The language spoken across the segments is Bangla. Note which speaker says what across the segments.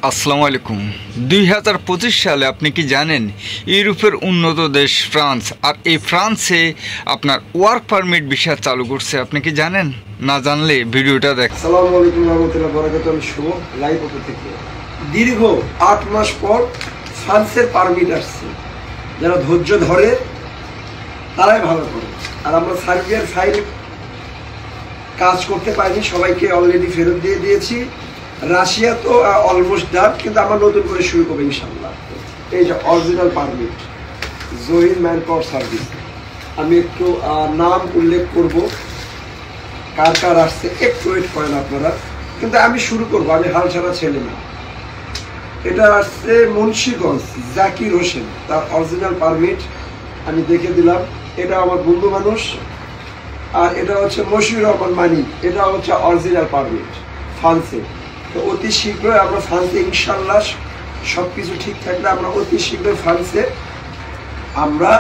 Speaker 1: আসসালামু আলাইকুম। 2025 সালে আপনি কি জানেন ইউরোপের উন্নত দেশ ফ্রান্স, আর এই ফ্রান্সে আপনার ওয়ার্ক পারমিট ভিসা চালু করছে। আপনি কি জানেন? না জানলে ভিডিওটা দেখ।
Speaker 2: আসসালামু আলাইকুম রহমতুল্লাহ বরাকাতুহু। আমি শুভ লাইভ অফিস থেকে দীর্ঘ 8 মাস পর ফ্রান্সের পারমিট আসছে। যারা ধৈর্য ধরে তারাই ভালো করে। আর আমরা সার্বিয়ার ফাইল কাজ করতে পারিনি, সবাইকে অলরেডি ফেরত দিয়ে দিয়েছি। রাশিয়া তো অলমোস্ট ডান, কিন্তু আমরা নতুন করে শুরু করবো ইনশাল্লাহ। এই যে original permit, Zahir man power service. আমি একটু নাম উল্লেখ করব, কার কার আসছে একটু ওয়েট করেন আপনারা, কিন্তু আমি শুরু করবো। আমি হাল ছাড়া ছেলে না। এটা আসছে মুন্সিগঞ্জ জাকির হোসেন, তার অরিজিনাল পারমিট আমি দেখে দিলাম। এটা আমার বন্ধু মানুষ। আর এটা হচ্ছে মশিউর রহমান মানিক, এটা হচ্ছে অরিজিনাল পারমিট ফ্রান্সে। তো অতি শীঘ্রই আমরা ফ্রান্সে ইনশাল্লাহ সব কিছু ঠিক থাকলে আমরা অতি শীঘ্রই ফ্রান্সে আমরা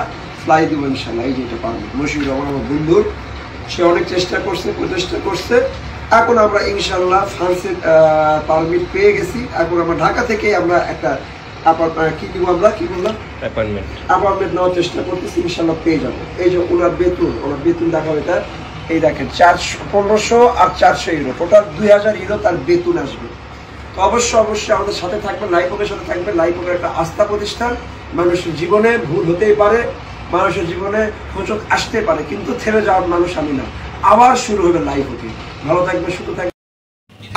Speaker 2: ফ্লাই দেবো ইনশাল্লাহ। এই যে এটা পারমিট মশিউর রহমান আমার বন্ধুর, সে অনেক চেষ্টা করছে, প্রচেষ্টা করছে। এখন আমরা ইনশাল্লাহ ফ্রান্সের পারমিট পেয়ে গেছি। এখন আমরা ঢাকা থেকে আমরা একটা কি দিব, আমরা কি বললাম অ্যাপার্টমেন্ট নেওয়ার চেষ্টা করতেছি, ইনশাল্লাহ পেয়ে যাবো। এই যে ওনার বেতন দেখাবো। এটা এই দেখেন 1500 আর 400 ইউরো, টোটাল 2000 ইউরো তার বেতন আসবে। তো অবশ্যই আমাদের সাথে থাকবেন, লাইফের সাথে থাকবেন। লাইফের একটা আস্থা প্রতিষ্ঠান। মানুষের জীবনে ভুল হতেই পারে, মানুষের জীবনে হোঁচট আসতে পারে, কিন্তু থেমে যাওয়ার মানুষ আমি না। আবার শুরু হবে লাইফ হতে। ভালো থাকবে, সুস্থ থাকবে।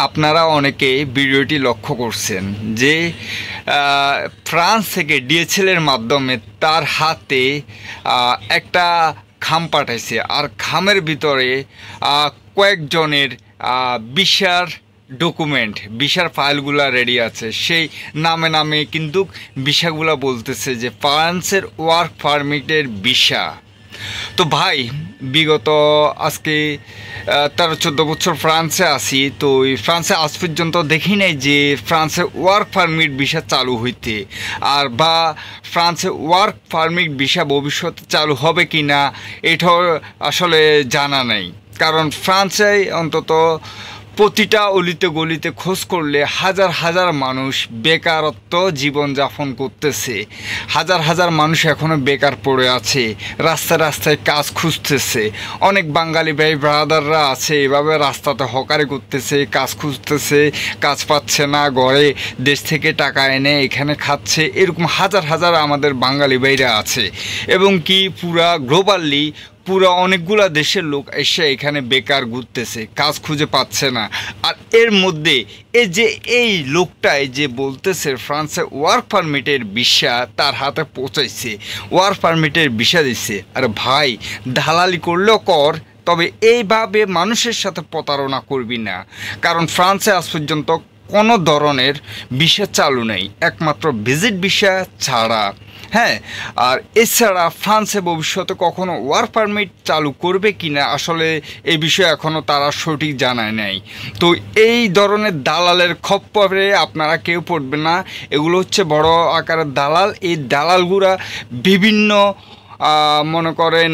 Speaker 1: আপনারা অনেকে ভিডিওটি লক্ষ্য করছেন যে ফ্রান্স থেকে ডিএচএলের মাধ্যমে তার হাতে একটা খাম পাঠাইছে, আর খামের ভিতরে কয়েকজনের ভিসার ডকুমেন্ট, ভিসার ফাইলগুলা রেডি আছে। সেই নামে কিন্তু ভিসাগুলা বলতেছে যে ফ্রান্সের ওয়ার্ক পারমিটের ভিসা। তো ভাই, বিগত আজকে 13-14 বছর ফ্রান্সে আছি। তো এই ফ্রান্সে আজ পর্যন্ত দেখি নাই যে ফ্রান্সে ওয়ার্ক পারমিট ভিসা চালু হইতে, আর বা ফ্রান্সে ওয়ার্ক পারমিট ভিসা ভবিষ্যতে চালু হবে কি না এটাও আসলে জানা নেই। কারণ ফ্রান্সে অন্তত প্রতিটা অলিতে গলিতে খোঁজ করলে হাজার হাজার মানুষ বেকারত্ব জীবনযাপন করতেছে। হাজার মানুষ এখনও বেকার পড়ে আছে, রাস্তায় কাজ খুঁজতেছে। অনেক বাঙালি ভাই ব্রাদাররা আছে এভাবে রাস্তাতে হকারি করতেছে, কাজ খুঁজতেছে, কাজ পাচ্ছে না, ঘরে দেশ থেকে টাকা এনে এখানে খাচ্ছে। এরকম হাজার আমাদের বাঙালি ভাইরা আছে, এবং কি পুরা গ্লোবালি পুরো অনেকগুলা দেশের লোক এসে এখানে বেকার ঘুরতেছে, কাজ খুঁজে পাচ্ছে না। আর এর মধ্যে এই লোকটাই যে বলতেছে ফ্রান্সে ওয়ার্ক পারমিটের ভিসা তার হাতে পৌঁছাইছে, ওয়ার্ক পারমিটের ভিসা দিচ্ছে। আর ভাই, দালালি করলেও কর, তবে এইভাবে মানুষের সাথে প্রতারণা করবি না। কারণ ফ্রান্সে আজ পর্যন্ত কোনো ধরনের ভিসা চালু নেই, একমাত্র ভিজিট ভিসা ছাড়া। হ্যাঁ, আর এছাড়া ফ্রান্সে ভবিষ্যতে কখনো ওয়ার্ক পারমিট চালু করবে কি না আসলে এই বিষয়ে এখনও তারা সঠিক জানায় নাই। তো এই ধরনের দালালের খপ্পরে আপনারা কেউ পড়বে না। এগুলো হচ্ছে বড় আকারের দালাল। এই দালালগুলা বিভিন্ন মনে করেন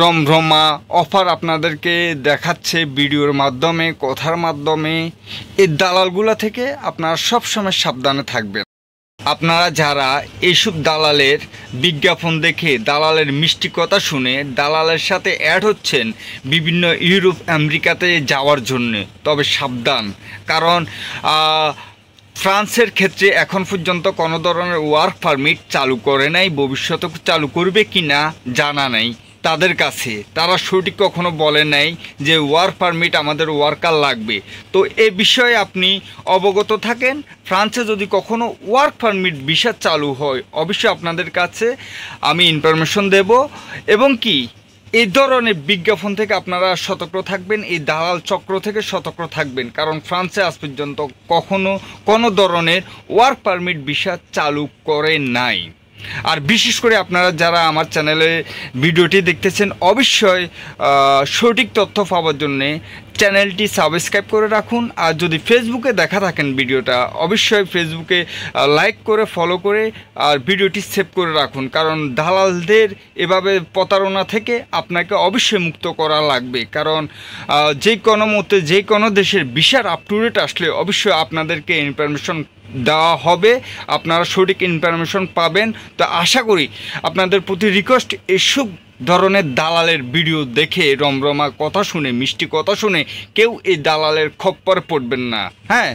Speaker 1: রমরমা অফার আপনাদেরকে দেখাচ্ছে ভিডিওর মাধ্যমে, কথার মাধ্যমে। এই দালালগুলা থেকে আপনারা সবসময় সাবধানে থাকবেন। আপনারা যারা এইসব দালালের বিজ্ঞাপন দেখে, দালালের মিষ্টি কথা শুনে দালালের সাথে অ্যাড হচ্ছেন বিভিন্ন ইউরোপ আমেরিকাতে যাওয়ার জন্য, তবে সাবধান। কারণ ফ্রান্সের ক্ষেত্রে এখন পর্যন্ত কোনো ধরনের ওয়ার্ক পারমিট চালু করে নাই, ভবিষ্যতে চালু করবে কি না জানা নাই তাদের কাছে। তারা সঠিক কখনো বলে নাই যে ওয়ার্ক পারমিট আমাদের ওয়ার্কার লাগবে। তো এ বিষয়ে আপনি অবগত থাকেন। ফ্রান্সে যদি কখনো ওয়ার্ক পারমিট ভিসা চালু হয় অবশ্যই আপনাদের কাছে আমি ইনফরমেশন দেব, এবং কি এই ধরনের বিজ্ঞাপন থেকে আপনারা সতর্ক থাকবেন, এই দালাল চক্র থেকে সতর্ক থাকবেন। কারণ ফ্রান্সে আজ পর্যন্ত কখনো কোনো ধরনের ওয়ার্ক পারমিট ভিসা চালু করে নাই। আর বিশেষ করে আপনারা যারা আমার চ্যানেলে ভিডিওটি দেখতেছেন অবশ্যই সঠিক তথ্য পাওয়ার জন্যে চ্যানেলটি সাবস্ক্রাইব করে রাখুন। আর যদি ফেসবুকে দেখা থাকেন ভিডিওটা, অবশ্যই ফেসবুকে লাইক করে ফলো করে আর ভিডিওটি সেভ করে রাখুন, কারণ দালালদের এভাবে প্রতারণা থেকে আপনাকে অবশ্যই মুক্ত করা লাগবে। কারণ যে কোনো মতে যে কোনো দেশের ভিসার আপ টু ডেট আসলে অবশ্যই আপনাদেরকে ইনফরমেশন দেওয়া হবে, আপনারা সঠিক ইনফরমেশন পাবেন। তো আশা করি আপনাদের প্রতি রিকোয়েস্ট, এসব ধরনের দালালের ভিডিও দেখে রমরমা কথা শুনে, মিষ্টি কথা শুনে কেউ এই দালালের খপ্পরে পড়বেন না। হ্যাঁ।